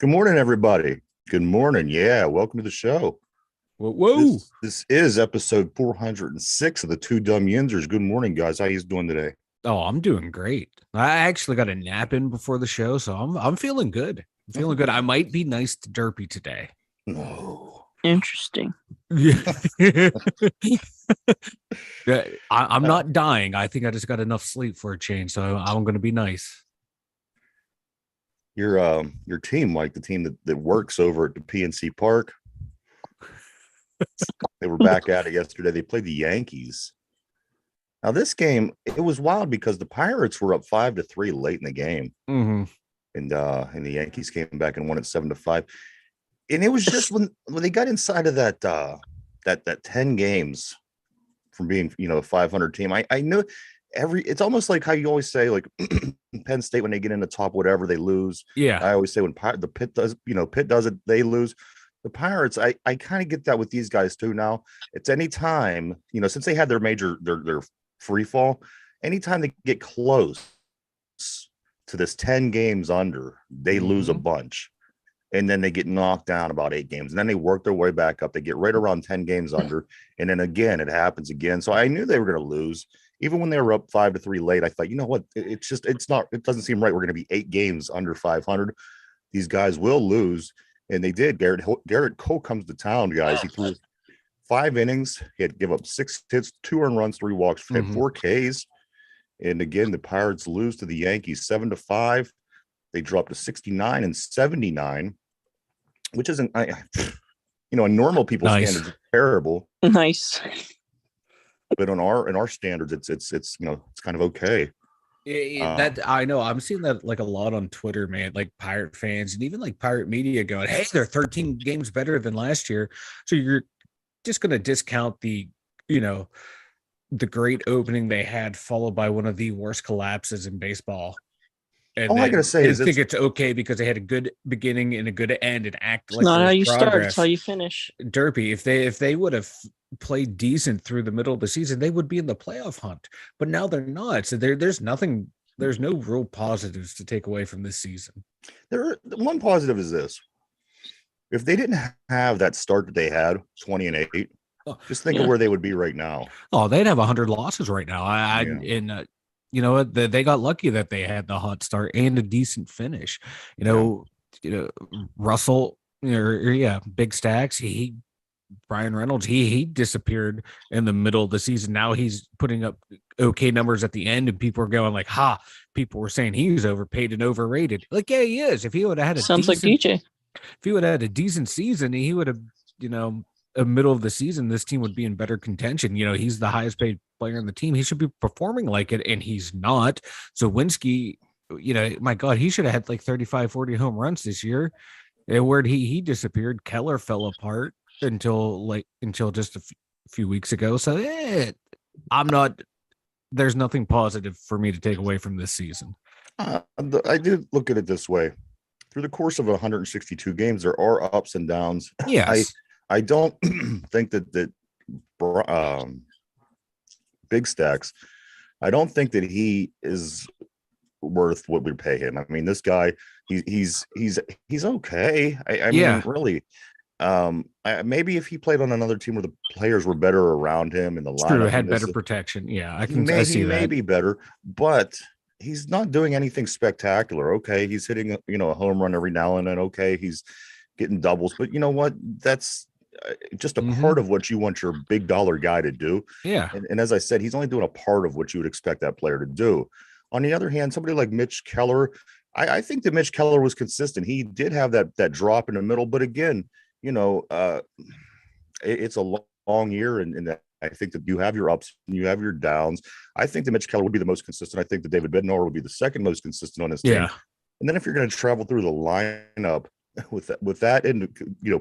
Good morning, everybody. Good morning. Yeah, welcome to the show. Whoa. This is episode 406 of the Two Dum Yinzers. Good morning, guys. How you doing today? Oh, I'm doing great. I actually got a nap in before the show, so I'm feeling good. I'm feeling good. I might be nice to Derpy today. No. Interesting. Yeah. I'm not dying. I think I just got enough sleep for a change, so I'm going to be nice. Your team, like the team that works over at the PNC Park, they were back at it yesterday. They played the Yankees. Now, this game, it was wild because the Pirates were up 5-3 late in the game. Mm-hmm. And the Yankees came back and won it 7-5. And it was just when they got inside of that 10 games from being, a 500 team. I knew it's almost like how you always say, like Penn State, when they get in the top whatever, they lose. Yeah. I always say when the Pitt does it, they lose. The Pirates, I kind of get that with these guys too now. It's anytime, since they had their their free fall, anytime they get close to this 10 games under, they lose a bunch. And then they get knocked down about 8 games. And then they work their way back up. They get right around 10 games under. And then again, it happens again. So I knew they were going to lose. Even when they were up 5-3 late, I thought, you know what? It doesn't seem right. We're going to be 8 games under 500. These guys will lose. And they did. Garrett Cole comes to town, guys. He threw 5 innings. He had to give up 6 hits, 2 earned runs, 3 walks, 4 Ks. And again, the Pirates lose to the Yankees 7-5. They dropped to 69 and 79, which isn't, in normal people's standards, it's terrible. Nice. But in our standards, it's kind of okay. That I know. I'm seeing that like a lot on Twitter, man. Like Pirate fans and even like Pirate media going, "Hey, they're 13 games better than last year." So you're just going to discount the great opening they had, followed by one of the worst collapses in baseball. And all I gotta say is, think it's okay because they had a good beginning and a good end and act like not how you progress. start, it's how you finish. Derpy, if they would have played decent through the middle of the season, they would be in the playoff hunt. But now they're not. So there's no real positives to take away from this season. One positive is this: if they didn't have that start that they had, 20-8, just think of where they would be right now. Oh, they'd have 100 losses right now. You know what? They got lucky that they had the hot start and a decent finish. Russell, Big Stacks. Brian Reynolds. He disappeared in the middle of the season. Now he's putting up okay numbers at the end, and people are going like, "Ha!" People were saying he's overpaid and overrated. Like, yeah, he is. If he would have had like DJ. If he would have had a decent season, he would have, a middle of the season, this team would be in better contention. He's the highest paid player on the team. He should be performing like it, and he's not. So Winsky, my God, he should have had like 35, 40 home runs this year. And where he disappeared, Keller fell apart until just a few weeks ago. So there's nothing positive for me to take away from this season. I do look at it this way. Through the course of 162 games, there are ups and downs. Yes. I don't think that Big Stacks, I don't think that he is worth what we pay him. I mean, this guy, he's okay. I mean, really. Maybe if he played on another team where the players were better around him and the lineup had better protection. Yeah, I see he that. May be better, but he's not doing anything spectacular. Okay, he's hitting a home run every now and then. Okay, he's getting doubles, but you know what? That's just a part of what you want your big dollar guy to do. Yeah. And as I said, he's only doing a part of what you would expect that player to do. On the other hand, somebody like Mitch Keller, I think that Mitch Keller was consistent. He did have that drop in the middle, but again, it's a long year, and I think that you have your ups and you have your downs. I think that Mitch Keller would be the most consistent. I think that David Bednar would be the second most consistent on his team. And then if you're going to travel through the lineup with that and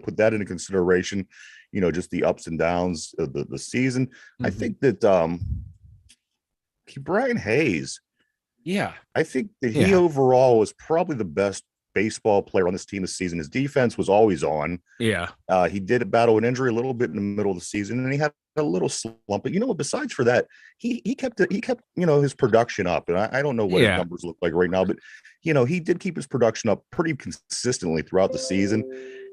put that into consideration, just the ups and downs of the season, I think that Brian Hayes, I think that he overall was probably the best baseball player on this team this season. His defense was always on. Yeah. He did battle an injury a little bit in the middle of the season, and he had a little slump. But you know what? Besides for that, he kept his production up. And I don't know what his numbers look like right now, but he did keep his production up pretty consistently throughout the season,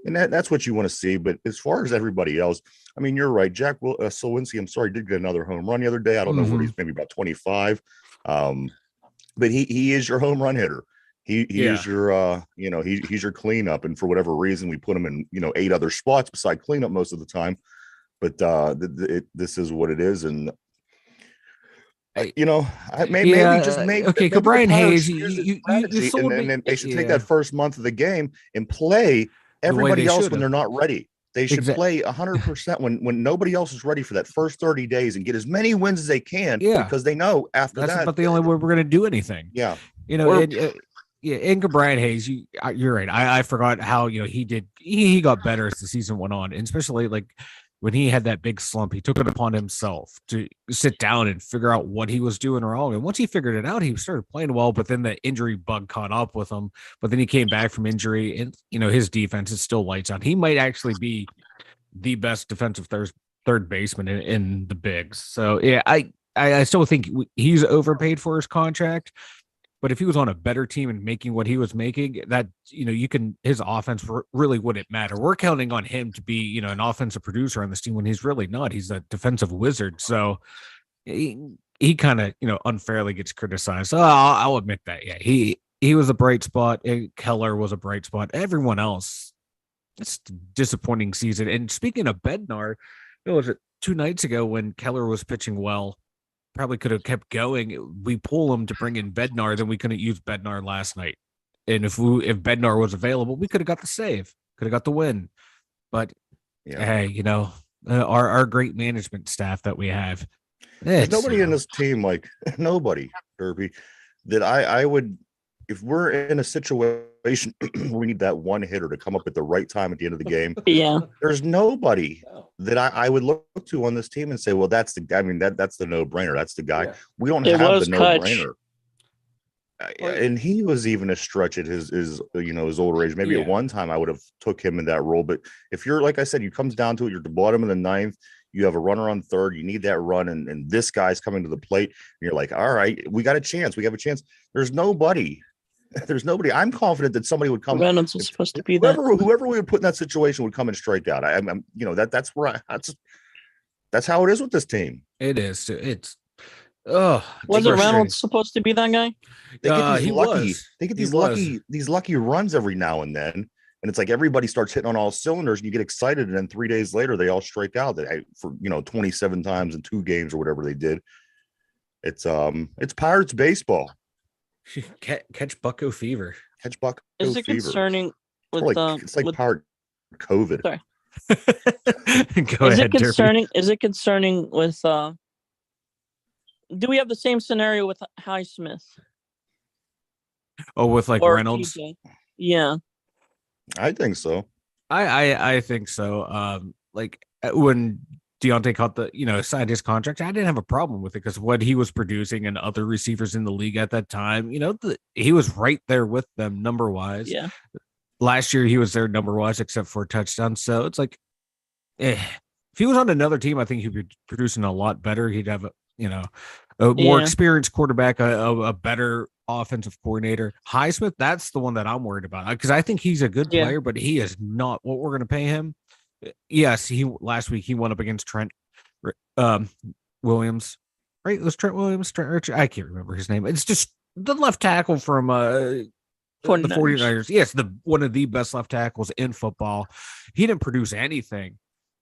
and that's what you want to see. But as far as everybody else, I mean, you're right. Jack Slowinski, I'm sorry, did get another home run the other day. I don't know where he's, maybe about 25. But he is your home run hitter. He is your he's your cleanup, and for whatever reason we put him in 8 other spots beside cleanup most of the time. But this is what it is, and maybe okay. Brian Hayes, you sold and then they should take that first month of the game and play everybody else when they're not ready. They should play 100% when nobody else is ready for that first 30 days and get as many wins as they can. Because they know after that's that. But the only way we're going to do anything. Yeah. Inga Brian Hayes, you're right. I forgot how he got better as the season went on, and especially like when he had that big slump, he took it upon himself to sit down and figure out what he was doing wrong. And once he figured it out, he started playing well. But then the injury bug caught up with him. But then he came back from injury, and his defense is still lights out. He might actually be the best defensive third baseman in the bigs. So yeah, I still think he's overpaid for his contract. But if he was on a better team and making what he was making, that his offense really wouldn't matter. We're counting on him to be an offensive producer on this team when he's really not. He's a defensive wizard. So he kind of unfairly gets criticized. So I'll admit that. Yeah, he was a bright spot. Keller was a bright spot. Everyone else, it's a disappointing season. And speaking of Bednar, was it 2 nights ago when Keller was pitching well? Probably could have kept going. We pull him to bring in Bednar, then we couldn't use Bednar last night. And if Bednar was available, we could have got the save, could have got the win. But hey, our great management staff that we have. There's nobody in this team, like nobody, Derby, that I would, if we're in a situation where we need that one hitter to come up at the right time at the end of the game. Yeah. There's nobody that I would look to on this team and say, well, that's the no-brainer. That's the guy. We don't have the no-brainer. And he was even a stretch at his older age. Maybe at one time I would have took him in that role. But if you're, like I said, you comes down to it, you're at the bottom of the 9th, you have a runner on 3rd, you need that run, and this guy's coming to the plate, and you're like, all right, we got a chance. We have a chance. There's nobody. I'm confident that somebody would come. Reynolds is supposed to be whoever we would put in that situation would come and strike out. I'm that's how it is with this team. It is. Wasn't Reynolds supposed to be that guy? They get these lucky runs every now and then, and it's like everybody starts hitting on all cylinders, and you get excited, and then 3 days later they all strike out for 27 times in 2 games or whatever they did. It's Pirates baseball. Catch Bucko fever. Catch Bucko fever. Is it concerning with it's like Pirate COVID? Sorry. Is it concerning? Derby. Is it concerning with? Do we have the same scenario with Highsmith? Oh, with Reynolds? PJ? Yeah, I think so. I think so. When Deontay caught signed his contract, I didn't have a problem with it because what he was producing and other receivers in the league at that time, he was right there with them number wise. Yeah. Last year he was there number wise except for touchdowns. So it's like, if he was on another team, I think he'd be producing a lot better. He'd have a more experienced quarterback, a better offensive coordinator. Highsmith, that's the one that I'm worried about because I think he's a good player, but he is not what we're going to pay him. Yes, last week he went up against Trent Williams, right? It was Trent Williams, I can't remember his name. It's just the left tackle from the 49ers. Yes, one of the best left tackles in football. He didn't produce anything,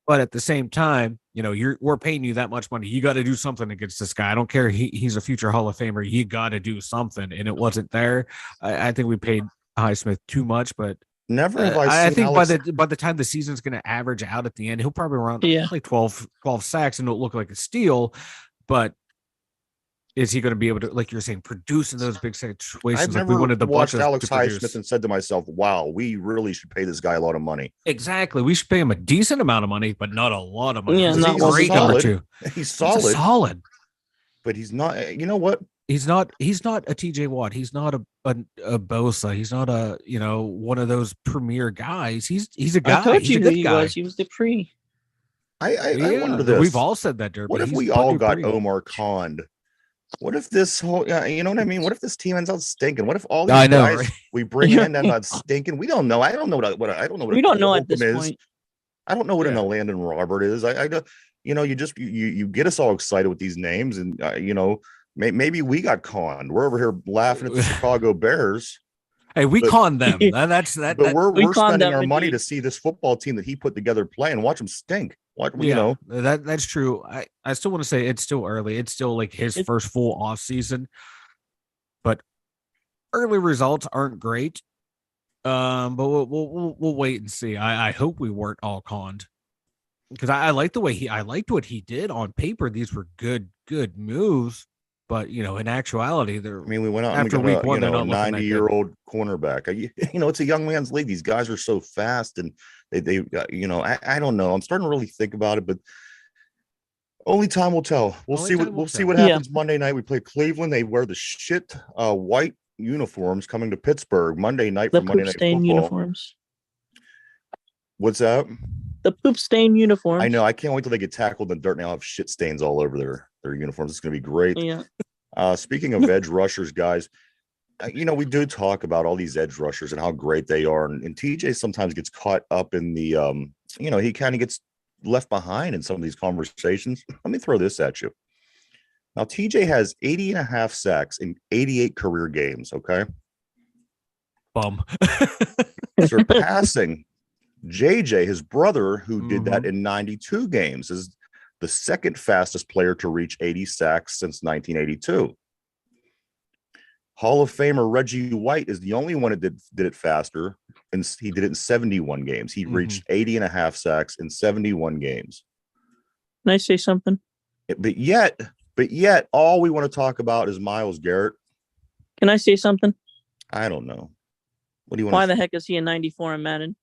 but at the same time, we're paying you that much money. You got to do something against this guy. I don't care. He's a future Hall of Famer. You got to do something, and it wasn't there. I think we paid Highsmith too much, but. Never have I think Alex... by the time the season's going to average out at the end, he'll probably run like 12 sacks and it'll look like a steal. But is he going to be able to, like you're saying, produce in those big situations? I've never watched Alex Highsmith and said to myself, "Wow, we really should pay this guy a lot of money." Exactly, we should pay him a decent amount of money, but not a lot of money. Yeah, not great number 2. He's solid, solid, but he's not. You know what? He's not a TJ Watt. He's not a Bosa. He's not a one of those premier guys. He's a I guy. told He's you a who good he guy. was. He was Dupree. I wonder We've this. all said that, Derby. What if He's we Bud all got Dupree. Omar Khan? What if this whole, you know what I mean? What if this team ends out stinking? What if all I these know, guys right? we bring in end up stinking? We don't know. I don't know I don't know what We a don't know Cole at this Holcomb is. point. I don't know what Yeah. an Landon Robert is. I don't, you just you get us all excited with these names, and maybe we got conned. We're over here laughing at the Chicago Bears. Hey, we But- conned them. That's that. But we're conned spending them our money indeed. to see this football team that he put together play and watch them stink. That's true. I still want to say it's still early. It's still like his first full off season, but early results aren't great. But we'll wait and see. I hope we weren't all conned, because I like the way I liked what he did on paper. These were good moves, but in actuality, we went out after and we week got one, they're not a looking that 90-year-old cornerback. It's a young man's league. These guys are so fast, and they I don't know. I'm starting to really think about it, but only time will tell. We'll see what happens Monday night. We play Cleveland. They wear the shit white uniforms coming to Pittsburgh Monday night for Monday Night Football. Uniforms. What's that? The poop stain uniforms. I know. I can't wait till they get tackled in the dirt and they'll have shit stains all over their uniforms. It's going to be great. Yeah. Speaking of edge rushers, guys, we do talk about all these edge rushers and how great they are. And TJ sometimes gets caught up in the, he kind of gets left behind in some of these conversations. Let me throw this at you. Now, TJ has 80 and a half sacks in 88 career games. Okay. Bum. Surpassing JJ, his brother, who did that in 92 games, is the second fastest player to reach 80 sacks since 1982. Hall of Famer Reggie White is the only one that did it faster, and he did it in 71 games. He reached 80 and a half sacks in 71 games. Can I say something? But yet, all we want to talk about is Myles Garrett. Can I say something? I don't know. What do you want? Why the heck is he a 94 in Madden?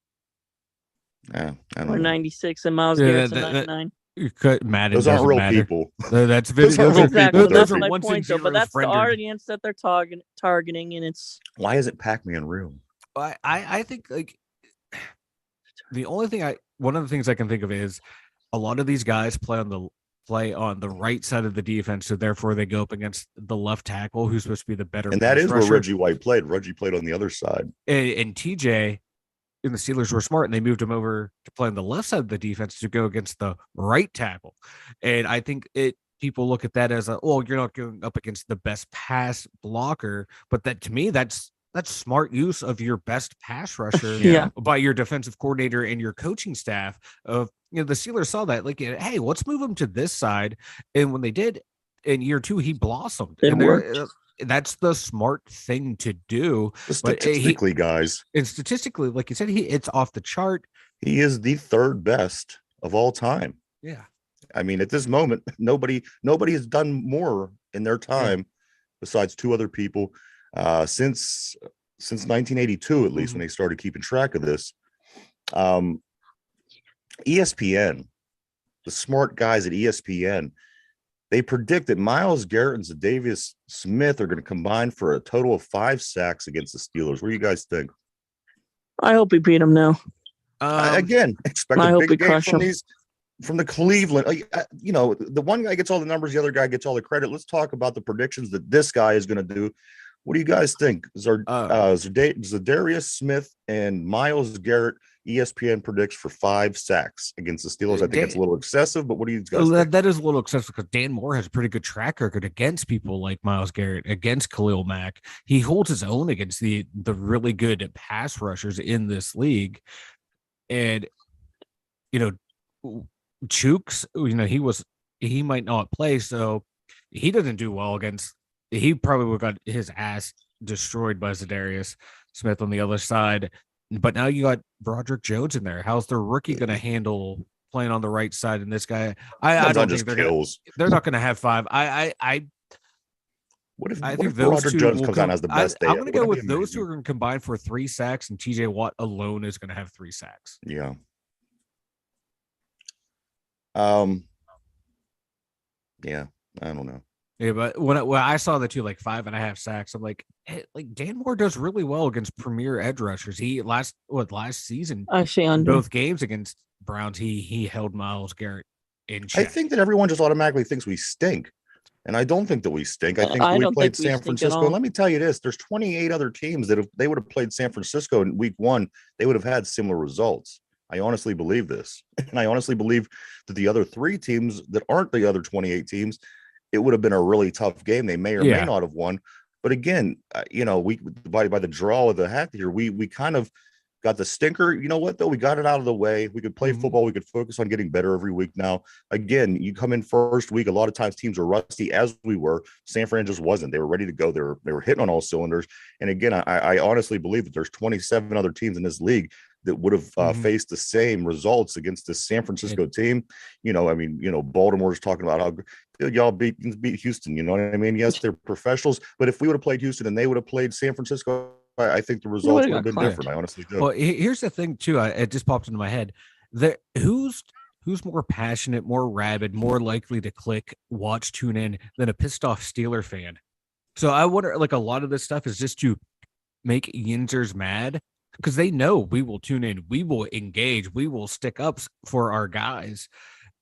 I don't or know. 96 and Miles Garrett's a 99. You cut Madden. Those aren't real matter. people. That's Those video. aren't real people. That's Those my are point, though. But that's the audience that they're targeting, and it's. Why isn't Pac-Man real? I think like one of the things I can think of is a lot of these guys play on the right side of the defense, so therefore they go up against the left tackle, who's supposed to be the better. And that is rusher. where Reggie White played. Reggie played on the other side. And TJ and the Steelers were smart, and they moved him over to play on the left side of the defense to go against the right tackle. And I think people look at that as you're not going up against the best pass blocker, but that to me that's smart use of your best pass rusher by your defensive coordinator and your coaching staff. Of the Steelers saw that, like, hey, let's move him to this side. And when they did in year 2, he blossomed. It worked. That's the smart thing to do. Statistically, guys. And statistically, like you said, it's off the chart. He is the third best of all time. Yeah. I mean, at this moment, nobody has done more in their time besides 2 other people since 1982, at least, when they started keeping track of this. ESPN, the smart guys at ESPN, they predict that Myles Garrett and Za'Darius Smith are going to combine for a total of 5 sacks against the Steelers. What do you guys think? I hope we beat them now. Again, expect I a hope big we game crush from them. from the Cleveland. The one guy gets all the numbers, the other guy gets all the credit. Let's talk about the predictions that this guy is going to do. What do you guys think? Za'Darius Smith and Myles Garrett, ESPN predicts for 5 sacks against the Steelers. I think it's a little excessive, but what do you guys think? That is a little excessive because Dan Moore has a pretty good track record against people like Myles Garrett, against Khalil Mack. He holds his own against the really good pass rushers in this league. And, Chooks, he might not play, so he doesn't do well against. He probably would have got his ass destroyed by Za'Darius Smith on the other side. But now you got Broderick Jones in there. How's their rookie going to handle playing on the right side? And this guy, I don't think they're not going to have 5. What if those Broderick two Jones comes out and has the best day? I'm going to go with those 2 are going to combine for 3 sacks, and TJ Watt alone is going to have 3 sacks. Yeah. Yeah, I don't know. Yeah, but when I saw the two like 5.5 sacks, I'm like, hey, like Dan Moore does really well against premier edge rushers. He last season I say in under. both games against Browns, he held Myles Garrett in I check. think that everyone just automatically thinks we stink. And I don't think that we stink. I think I we don't played think we San stink at Francisco. all. And let me tell you this: there's 28 other teams that if they would have played San Francisco in week 1, they would have had similar results. I honestly believe this, and I honestly believe that the other 3 teams that aren't the other 28 teams, it would have been a really tough game. They may or may not have won. But again, we by the draw of the hat here, we kind of got the stinker. You know what, though? We got it out of the way. We could play football. We could focus on getting better every week now. Again, you come in first week, a lot of times teams are rusty, as we were. San Fran just wasn't. They were ready to go. They were hitting on all cylinders. And again, I honestly believe that there's 27 other teams in this league that would have faced the same results against the San Francisco team. Baltimore's talking about how good y'all beat Houston. You know what I mean? Yes, they're professionals. But if we would have played Houston and they would have played San Francisco, I think the results would have been different. I honestly do. Well, here's the thing too. It just popped into my head. Who's more passionate, more rabid, more likely to click, watch, tune in than a pissed off Steeler fan? So I wonder, like, a lot of this stuff is just to make Yinzers mad because they know we will tune in, we will engage, we will stick up for our guys.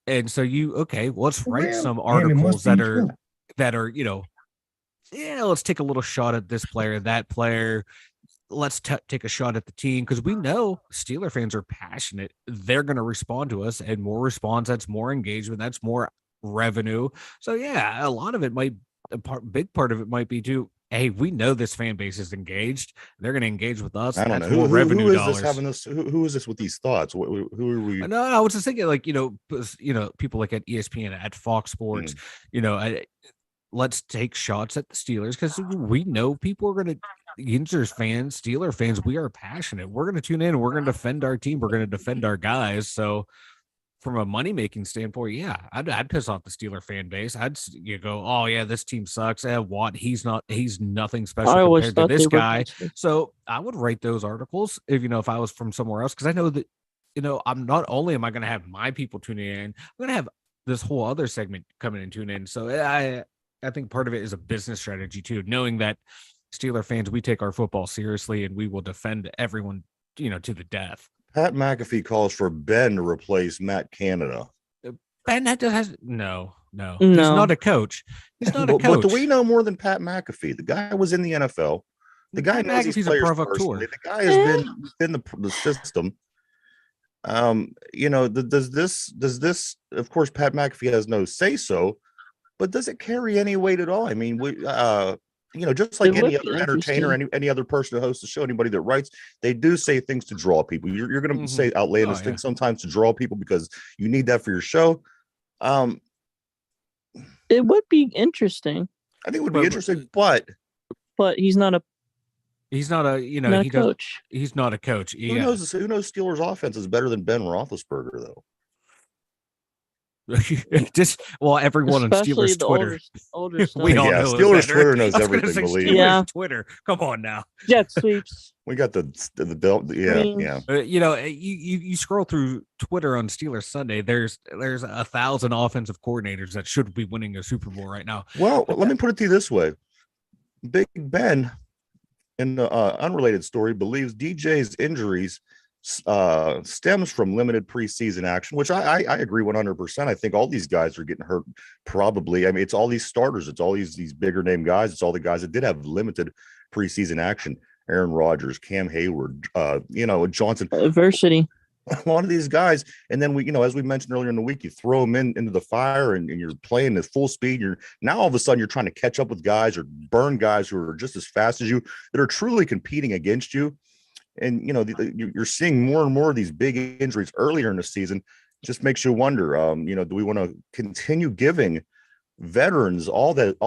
And so let's write some articles that are let's take a little shot at this player, that player. Let's take a shot at the team because we know Steeler fans are passionate. They're going to respond to us, and more response, that's more engagement, that's more revenue. So yeah, a lot of it big part of it might be too. Hey, we know this fan base is engaged. They're going to engage with us. I don't know who is this having this. Who is this with these thoughts? Who are we? No, I was just thinking, like, people like at ESPN, at Fox Sports, let's take shots at the Steelers because we know people are going to. Yinzers fans, Steeler fans, we are passionate. We're going to tune in. We're going to defend our team. We're going to defend our guys. So, from a money making standpoint, yeah, I'd piss off the Steeler fan base. Go, oh yeah, this team sucks. Watt, he's nothing special compared to this guy. So I would write those articles if I was from somewhere else because I know that I'm not only am I going to have my people tuning in, I'm going to have this whole other segment coming and tune in. So I think part of it is a business strategy too, knowing that Steeler fans, we take our football seriously and we will defend everyone, to the death. Pat McAfee calls for Ben to replace Matt Canada. Ben has no. He's not a coach. He's not a coach. But do we know more than Pat McAfee? The guy was in the NFL. The guy knows these players personally. The guy has been within the system. Does this? Of course, Pat McAfee has no say so, but does it carry any weight at all? I mean, just like any other entertainer, any other person who hosts a show, anybody that writes, they do say things to draw people. You're going to say outlandish things sometimes to draw people because you need that for your show. It would be interesting. I think it would be interesting, but he's not a coach. He's not a coach. Who knows Steelers offense is better than Ben Roethlisberger though? Everyone on Steelers Twitter. Older we all know Steelers Twitter knows everything. Steelers Twitter. Come on now. Jet sweeps. We got the you scroll through Twitter on Steelers Sunday. There's 1,000 offensive coordinators that should be winning a Super Bowl right now. Well, let me put it to you this way: Big Ben, in the unrelated story, believes DJ's injuries stems from limited preseason action, which I agree 100%. I think all these guys are getting hurt. Probably, I mean, it's all these starters, it's all these bigger name guys, it's all the guys that did have limited preseason action. Aaron Rodgers, Cam Hayward, Johnson. Adversity. A lot of these guys, and then as we mentioned earlier in the week, you throw them into the fire, and you're playing at full speed. You're now all of a sudden you're trying to catch up with guys or burn guys who are just as fast as you, that are truly competing against you. And you're seeing more and more of these big injuries earlier in the season. Just makes you wonder, do we want to continue giving veterans all this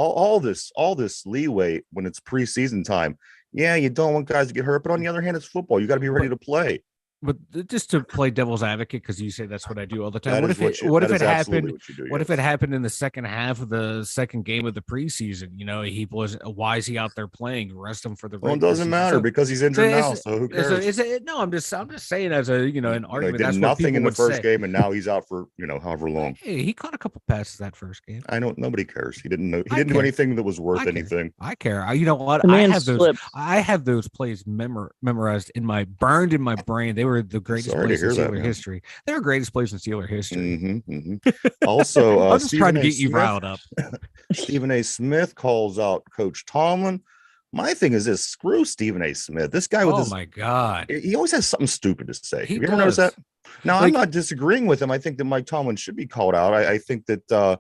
leeway when it's preseason time? Yeah, you don't want guys to get hurt, but on the other hand, it's football. You got to be ready to play. But just to play devil's advocate, because you say that's what I do all the time. That What if is it absolutely happened? what you do, What if yes. it happened in the second half of the second game of the preseason? You know, he was why is he out there playing? Rest him for the Well, it regular doesn't season. matter So, because he's so injured now, it's, so who so cares? no, I'm just saying as a an He argument. did That's what nothing people in the would first say. game, and now he's out for however long. Hey, he caught a couple passes that first game. I don't. Nobody cares. He didn't know. He I didn't do care. anything that was worth I care. anything. I care. You know what? The man slipped. I have those plays memorized burned in my brain. They were the greatest Sorry to plays in hear that, Steeler man. history. They were greatest plays in Steeler history. Also, I'm just trying Stephen to A. get you Smith, riled up. Stephen A. Smith calls out Coach Tomlin. My thing is this: screw Stephen A. Smith. This guy with Oh his my god, he always has something stupid to say. he Have you ever noticed does. that? Now, I'm Like, not disagreeing with him. I think that Mike Tomlin should be called out. I think that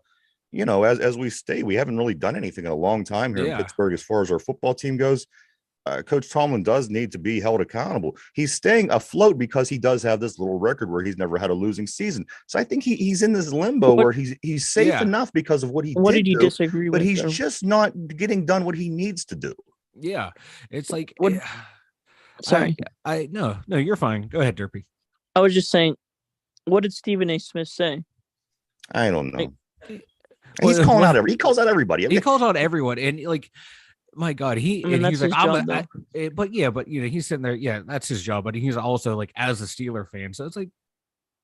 as we state, we haven't really done anything in a long time here in Yeah. Pittsburgh as far as our football team goes. Coach Tomlin does need to be held accountable. He's staying afloat because he does have this little record where he's never had a losing season. So I think he's in this limbo where he's safe Yeah. enough because of what he What did did you do, disagree but with? he's just not getting done what he needs to do. yeah, it's like What- yeah. Sorry, No, you're fine. Go ahead, Derpy. I was just saying. What did Stephen A. Smith say? I don't know. Like, He's calling out he calls out everybody. He calls out everyone, and like, my God, he's like, that's his job, though. but he's sitting there. Yeah, that's his job. But he's also like as a Steeler fan, so it's like,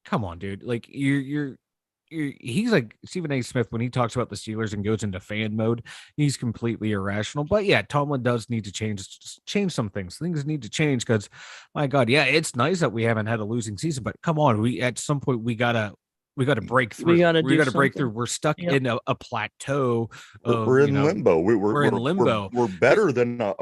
come on, dude. Like he's like Stephen A. Smith when he talks about the Steelers and goes into fan mode. He's completely irrational. But yeah, Tomlin does need to change some things. Things need to change because, my God, yeah, it's nice that we haven't had a losing season, but come on, we at some point we gotta break through. We gotta break through. We're stuck in a plateau. We're in limbo. We're in limbo. We're better than a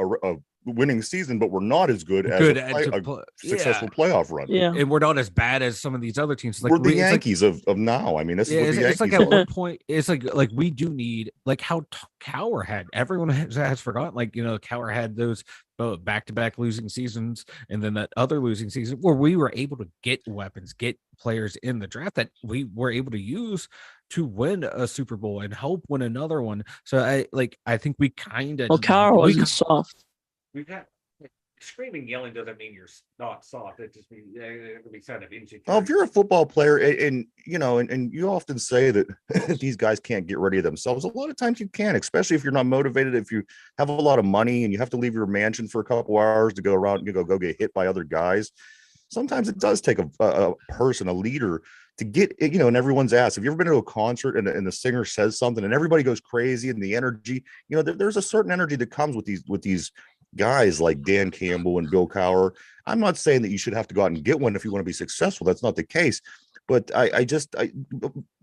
winning season, but we're not as good as a successful playoff run. Yeah, and we're not as bad as some of these other teams. Like we're the Yankees of now. I mean, this is what the Yankees it's like at one point, it's like we do need like how Cowher had. Everyone has forgotten. Like Cowher had those back-to-back losing seasons, and then that other losing season where we were able to get weapons, get players in the draft that we were able to use to win a Super Bowl and help win another one. So I think we kind of Cowher wasn't soft. We've got screaming, yelling doesn't mean you're not soft. It just means it can be kind of insecure. Oh, if you're a football player, and you often say that these guys can't get ready of themselves. A lot of times you can, especially if you're not motivated. If you have a lot of money and you have to leave your mansion for a couple hours to go around and go get hit by other guys. Sometimes it does take a person, a leader, to get in everyone's ass. Have you ever been to a concert and the singer says something and everybody goes crazy and the energy? There's a certain energy that comes with these guys like Dan Campbell and Bill Cowher. I'm not saying that you should have to go out and get one if you want to be successful. That's not the case. But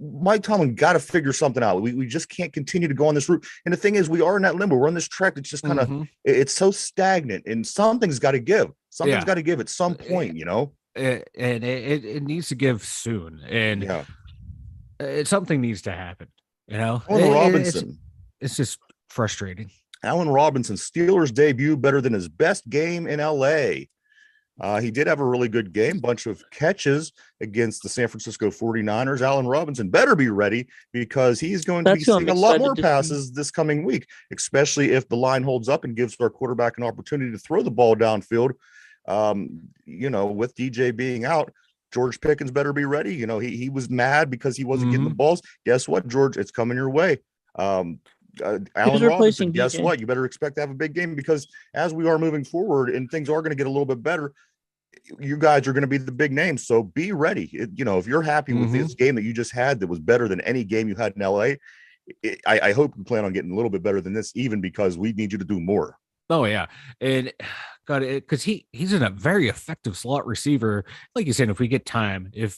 Mike Tomlin got to figure something out. We just can't continue to go on this route. And the thing is, we are in that limbo. We're on this track that's just kind of it's so stagnant, and something's got to give. Something's got to give at some point, and it needs to give soon. And something needs to happen. Allen Robinson. It's just frustrating. Allen Robinson, Steelers debut better than his best game in LA. He did have a really good game, bunch of catches against the San Francisco 49ers. Allen Robinson better be ready because he's going to be seeing a lot more passes this coming week, especially if the line holds up and gives our quarterback an opportunity to throw the ball downfield. With DJ being out, George Pickens better be ready. He was mad because he wasn't getting the balls. Guess what, George? It's coming your way. Allen Robinson, guess what? You better expect to have a big game because as we are moving forward and things are going to get a little bit better, you guys are going to be the big names. So be ready. If you're happy with this game that you just had that was better than any game you had in LA, I hope you plan on getting a little bit better than this, even because we need you to do more. Oh yeah, and God, because he's in a very effective slot receiver. Like you said, if we get time, if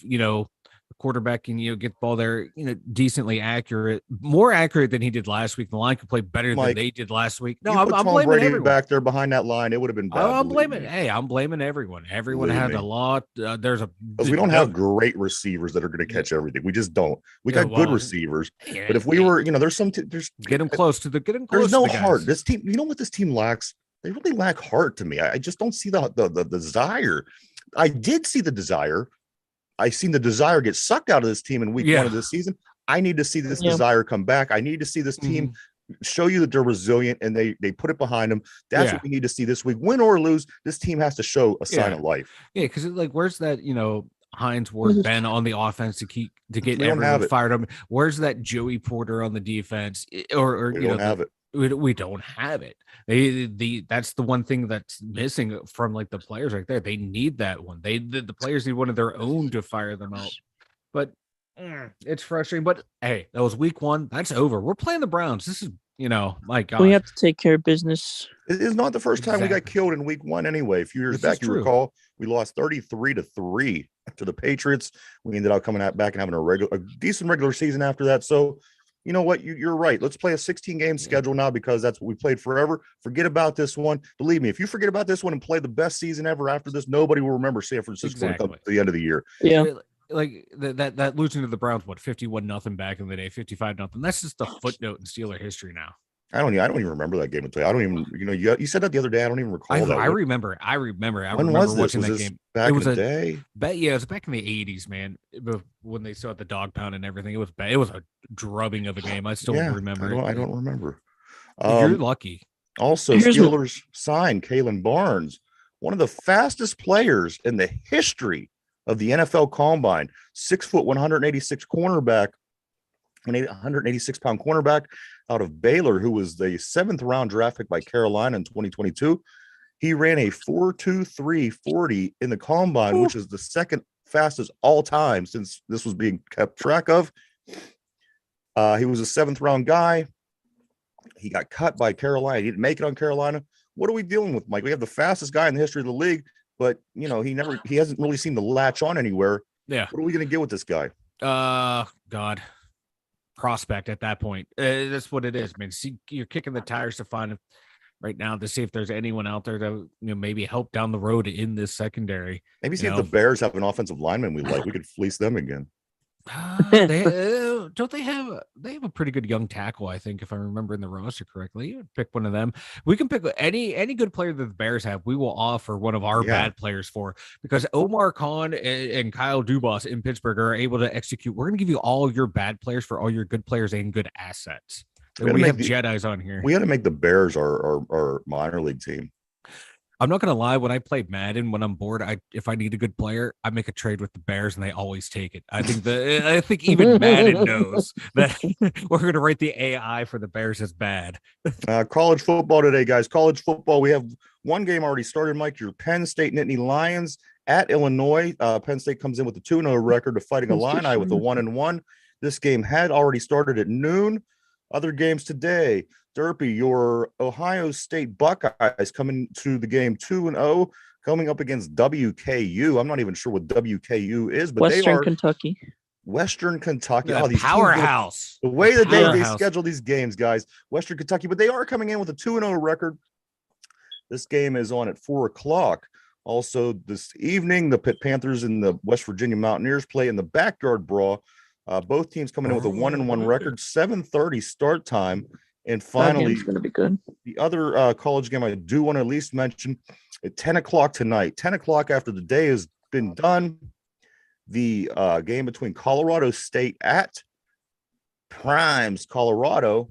the quarterback can get the ball there, decently accurate, more accurate than he did last week. The line could play better than they did last week. No, I'm blaming Brady everyone back there behind that line. It would have been bad. I'm blaming everyone. Everyone had a lot. Because we don't have great receivers that are going to catch everything. We just don't. We got good receivers, but if we were, there's some there's get them close to the There's no heart. This team, what this team lacks? They really lack heart to me. I just don't see the desire. I did see the desire. I seen the desire get sucked out of this team in week 1 of this season. I need to see this desire come back. I need to see this team show you that they're resilient and they put it behind them. That's what we need to see this week. Win or lose, this team has to show a sign of life. Yeah, because like, where's that, Hines Ward Ben on the offense to get everyone fired up? Where's that Joey Porter on the defense? Or we don't have it. We don't have it. That's the one thing that's missing from like the players right there. They need that one. The players need one of their own to fire them out. But it's frustrating. But hey, that was week 1. That's over. We're playing the Browns. This is, my God. We have to take care of business. It is not the first time we got killed in week 1 anyway. A few years back, you recall, we lost 33-3 to the Patriots. We ended up coming back and having a decent regular season after that. So, you know what? You're right. Let's play a 16-game schedule now because that's what we played forever. Forget about this one. Believe me, if you forget about this one and play the best season ever after this, nobody will remember San Francisco to the end of the year. Yeah. Like that losing to the Browns, 51-0 back in the day, 55-0. That's just a footnote in Steeler history now. I don't even remember that game until I don't even, you said that the other day. I don't even recall that. I remember. I remember watching that game. Back in the day? Yeah, it was back in the 80s, man. When they saw the dog pound and everything, it was bad. It was a drubbing of a game. I still remember. I don't remember. You're lucky. Also, Steelers signed Kalen Barnes, one of the fastest players in the history of the NFL Combine. 6 foot, 186 cornerback, an 186-pound cornerback out of Baylor, who was the 7th round draft pick by Carolina in 2022. He ran a 4.23 40 in the Combine, which is the second fastest all time since this was being kept track of. He was a 7th round guy. He got cut by Carolina. He didn't make it on Carolina. What are we dealing with, Mike? We have the fastest guy in the history of the league, but he hasn't really seemed to latch on anywhere. Yeah. What are we going to get with this guy? God. Prospect at that point. That's what it is, man. See, you're kicking the tires to find right now to see if there's anyone out there to maybe help down the road in this secondary. Maybe see if the Bears have an offensive lineman we like. We could fleece them again. They have a pretty good young tackle, I think, if I remember in the roster correctly. You would pick one of them. We can pick any good player that the Bears have. We will offer one of our bad players for, because Omar Khan and Kyle Dubas in Pittsburgh are able to execute. We're going to give you all your bad players for all your good players and good assets. We have Jedis on here. We got to make the Bears our minor league team. I'm not gonna lie. When I play Madden, when I'm bored, if I need a good player, I make a trade with the Bears, and they always take it. I think even Madden knows that we're gonna rate the AI for the Bears as bad. College football today, guys. College football. We have one game already started, Mike. Your Penn State Nittany Lions at Illinois. Penn State comes in with a 2-0 record of fighting Illini with a 1-1. This game had already started at noon. Other games today. Derpy, your Ohio State Buckeyes coming to the game 2-0, coming up against WKU. I'm not even sure what WKU is, but Western Kentucky. Western Kentucky. Yeah, these powerhouse. The way that they schedule these games, guys. Western Kentucky, but they are coming in with a 2-0 record. This game is on at 4:00. Also this evening, the Pitt Panthers and the West Virginia Mountaineers play in the backyard brawl. Both teams coming in with a 1-1 record. 7:30 start time. And finally, it's going to be good. The other college game I do want to at least mention at 10:00 tonight. 10:00 after the day has been done. The game between Colorado State at Primes, Colorado.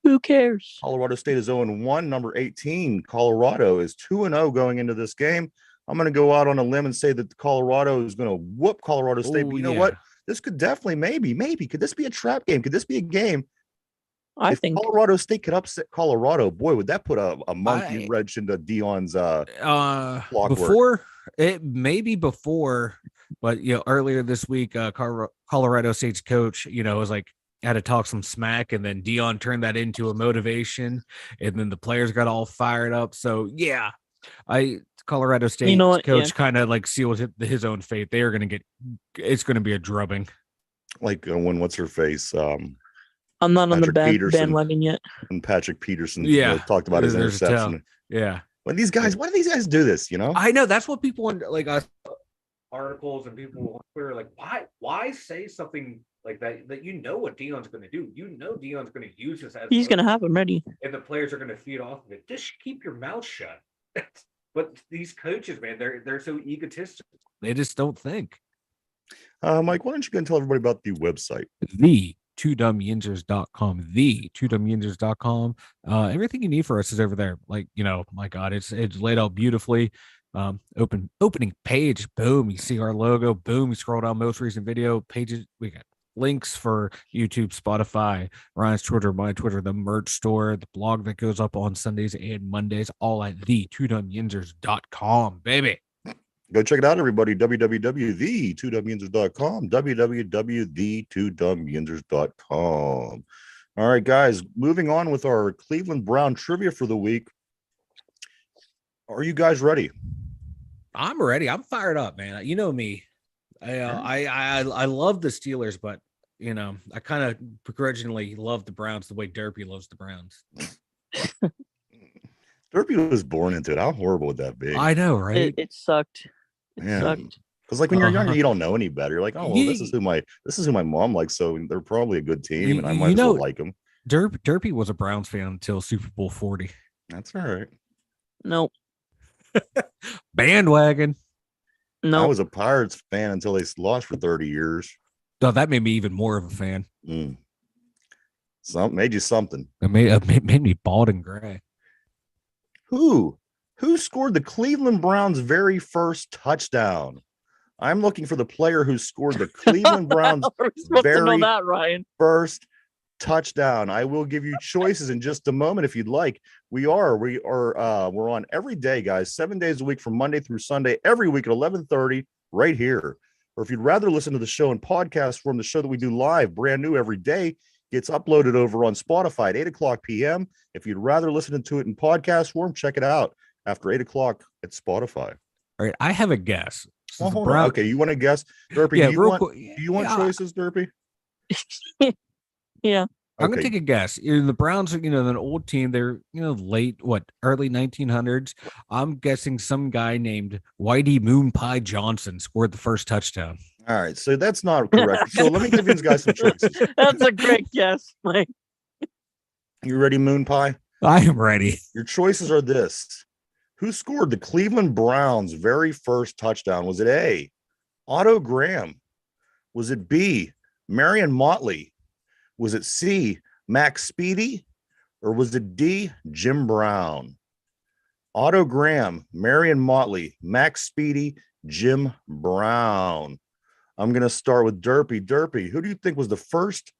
Who cares? Colorado State is 0-1. Number 18, Colorado is 2-0 going into this game. I'm going to go out on a limb and say that Colorado is going to whoop Colorado State. But you know what? This could definitely, maybe. Could this be a trap game? Could this be a game? I think Colorado State could upset Colorado, boy, would that put a monkey wrench into Dion's clockwork. Before, but earlier this week, Colorado State's coach, was like had to talk some smack, and then Dion turned that into a motivation, and then the players got all fired up. So Colorado State coach kind of like sealed his own fate. They are going to it's going to be a drubbing. Like when what's her face? I'm not on the bandwagon yet. And Patrick Peterson, talked about his interception. Yeah. But these guys, why do these guys do this? I know that's what people like us articles and people on Twitter like, why say something like that what Dion's going to do? Dion's going to use this as he's going to have him ready, and the players are going to feed off of it. Just keep your mouth shut. But these coaches, man, they're so egotistical. They just don't think. Mike, why don't you go and tell everybody about the website? 2dumyinzers.com, the 2dumyinzers.com. Everything you need for us is over there. Like, my God, it's laid out beautifully. Opening page, boom, you see our logo, boom, you scroll down most recent video pages. We got links for YouTube, Spotify, Ryan's Twitter, my Twitter, the merch store, the blog that goes up on Sundays and Mondays, all at the 2dumyinzers.com, baby. Go check it out, everybody. www.the2dumyinzers.com. www.the2dumyinzers.com. All right, guys, moving on with our Cleveland Brown trivia for the week. Are you guys ready? I'm ready. I'm fired up, man. You know me. I love the Steelers, but I kind of begrudgingly love the Browns the way Derpy loves the Browns. Derpy was born into it. How horrible would that be? I know, right? It sucked. It sucked. Because like when you're younger, you don't know any better. You're like, oh well, this is who my mom likes, so they're probably a good team, and I might as well like them. Derpy was a Browns fan until Super Bowl 40. That's all right. Nope. Bandwagon. No, Nope. I was a Pirates fan until they lost for 30 years. No, that made me even more of a fan. Made you something. It made me bald and gray. Who scored the Cleveland Browns' very first touchdown? I'm looking for the player who scored the Cleveland Browns' very first touchdown. I will give you choices in just a moment if you'd like. We're on every day, guys, 7 days a week from Monday through Sunday, every week at 11:30 right here. Or if you'd rather listen to the show in podcast form, the show that we do live, brand new every day, gets uploaded over on Spotify at 8:00 p.m. If you'd rather listen to it in podcast form, check it out after 8:00 at Spotify. All right, I have a guess. Well, hold on. Okay, you want to guess, Derpy? Yeah, do you want choices, Derpy? Yeah. I'm gonna take a guess. The Browns are, an old team. They're, early 1900s. I'm guessing some guy named Whitey Moon Pie Johnson scored the first touchdown. All right, so that's not correct. So let me give these guys some choices. That's a great guess, Mike. You ready, Moon Pie? I am ready. Your choices are this. Who scored the Cleveland Browns' very first touchdown? Was it A, Otto Graham? Was it B, Marion Motley? Was it C, Max Speedy? Or was it D, Jim Brown? Otto Graham, Marion Motley, Max Speedy, Jim Brown. I'm going to start with Derpy. Derpy, who do you think was the first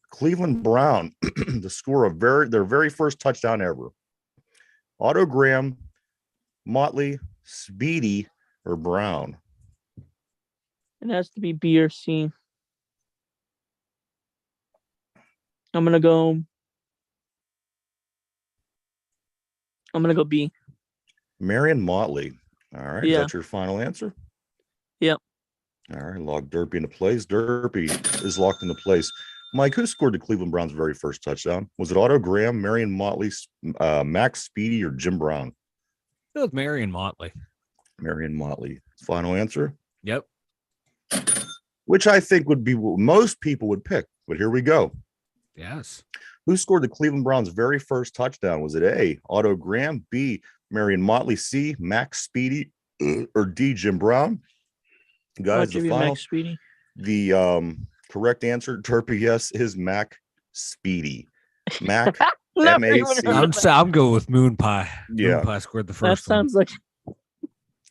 Cleveland Brown to score their very first touchdown ever? Otto Graham, Motley, Speedy, or Brown? It has to be B or C. I'm gonna go B. Marion Motley. All right. Yeah. Is that your final answer? Yep. All right. Log Derpy into place. Derpy is locked into place. Mike, who scored the Cleveland Browns' very first touchdown? Was it Otto Graham, Marion Motley, Max Speedy, or Jim Brown? It was Marion Motley. Marion Motley. Final answer? Yep. Which I think would be what most people would pick. But here we go. Yes. Who scored the Cleveland Browns' very first touchdown? Was it A, Otto Graham, B, Marion Motley, C, Max Speedy, or D, Jim Brown? Guys, the final, Max Speedy. The correct answer, Derpy, yes, is Mac Speedy. Mac, M-A-C. I'm going with Moon Pie. Yeah. Moon Pie scored the first one. That sounds like...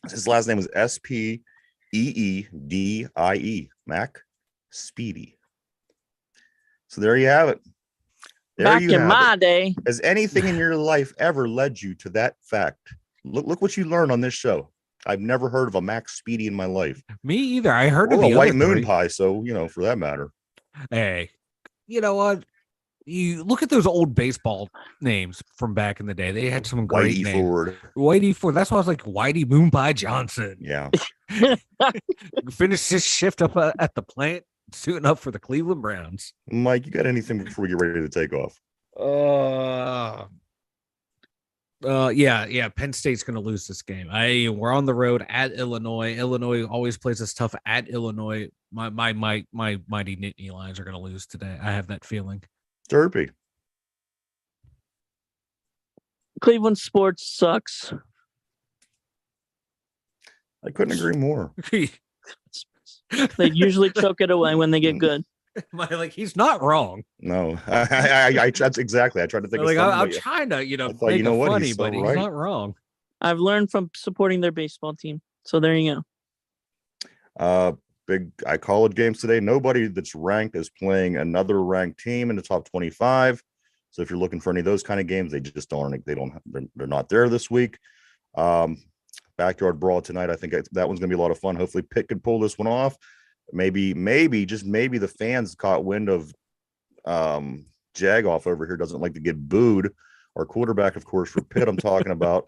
His last name was S-P-E-E-D-I-E. Mac Speedy. So there you have it. Back in my day. Has anything in your life ever led you to that fact? Look what you learned on this show. I've never heard of a Max Speedy in my life. Me either. I heard of a the White Moon Pie, so for that matter. Hey, you know what? You look at those old baseball names from back in the day. They had some great Whitey names. Ford. Whitey Ford. That's why I was like Whitey Moon Pie Johnson. Yeah. Finished his shift up at the plant, suiting up for the Cleveland Browns. Mike, you got anything before we get ready to take off? Yeah. Penn State's going to lose this game. We're on the road at Illinois. Illinois always plays us tough at Illinois. My mighty Nittany Lions are going to lose today. I have that feeling. Derpy. Cleveland sports sucks. I couldn't agree more. They usually choke it away when they get good. Like he's not wrong. No, that's exactly. I tried to think of Like something. I'm trying to, I thought, make you know it what? funny, He's so but he's right. not wrong. I've learned from supporting their baseball team. So there you go. Big college games today. Nobody that's ranked is playing another ranked team in the top 25. So if you're looking for any of those kind of games, they just don't. They're not there this week. Backyard brawl tonight. I think that one's gonna be a lot of fun. Hopefully, Pitt can pull this one off. Maybe the fans caught wind of Jagoff over here doesn't like to get booed. Our quarterback, of course, for Pitt, I'm talking about.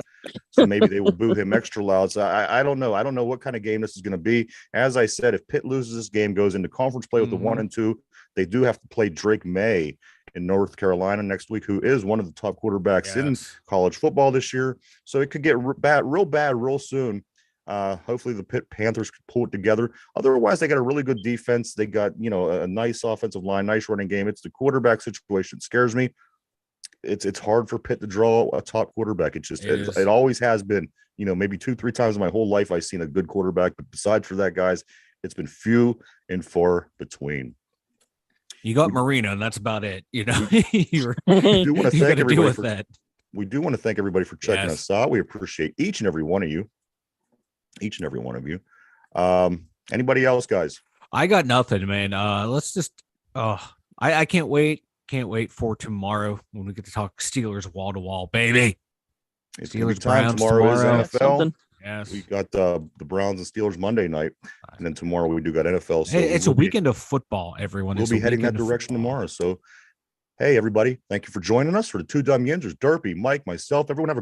So maybe they will boo him extra loud. So I don't know. I don't know what kind of game this is going to be. As I said, if Pitt loses this game, goes into conference play with the 1 and 2, they do have to play Drake May in North Carolina next week, who is one of the top quarterbacks in college football this year. So it could get real bad real soon. Hopefully the Pitt Panthers could pull it together. Otherwise, they got a really good defense. They got, a nice offensive line, nice running game. It's the quarterback situation that scares me. It's hard for Pitt to draw a top quarterback. It always has been. Maybe 2-3 times in my whole life I've seen a good quarterback, but besides for that, guys, it's been few and far between. You got Marina, and that's about it. We do want to thank everybody that. We do want to thank everybody for checking us out. We appreciate each and every one of you. Anybody else, guys? I got nothing, man. Let's just. I can't wait. Can't wait for tomorrow when we get to talk Steelers wall to wall, baby. It's Steelers time. Tomorrow is NFL. Yes, we got the Browns and Steelers Monday night, and then tomorrow we do got NFL. So hey, it's a weekend of football, everyone. We'll be heading that direction tomorrow. So, hey, everybody, thank you for joining us for the 2 Dum Yinzers. Derpy, Mike, myself, everyone have a